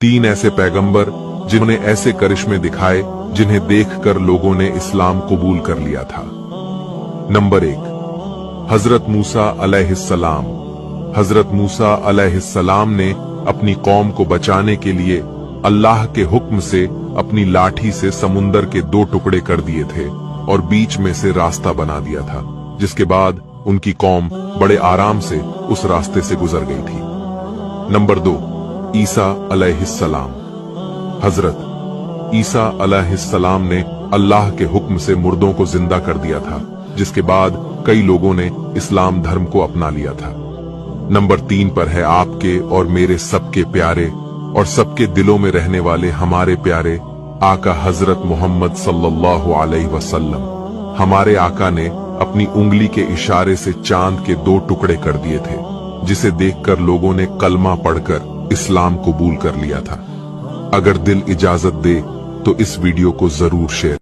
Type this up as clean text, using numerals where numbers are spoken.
3 ऐसे पैगंबर जिन्होंने ऐसे करिश्मे दिखाए जिन्हें देखकर लोगों ने इस्लाम कबूल कर लिया था। नंबर 1, हजरत मूसा अलैहिस्सलाम। हजरत मूसा अलैहिस्सलाम ने अपनी कौम को बचाने के लिए अल्लाह के हुक्म से अपनी लाठी से समुंदर के 2 टुकड़े कर दिए थे और बीच में से रास्ता बना दिया था, जिसके बाद उनकी कौम बड़े आराम से उस रास्ते से गुजर गई थी। नंबर 2, ईसा अलैहिस्सलाम। हजरत ईसा अलैहिस्सलाम ने अल्लाह के हुक्म से मुर्दों को जिंदा कर दिया था, जिसके बाद कई लोगों ने इस्लाम धर्म को अपना लिया था। नंबर 3 पर है आपके और मेरे सबके प्यारे और सबके दिलों में रहने वाले हमारे प्यारे आका हजरत मोहम्मद सल्लल्लाहु अलैहि वसल्लम। हमारे आका ने अपनी उंगली के इशारे से चांद के 2 टुकड़े कर दिए थे, जिसे देखकर लोगों ने कलमा पढ़कर इस्लाम कबूल कर लिया था। अगर दिल इजाजत दे तो इस वीडियो को जरूर शेयर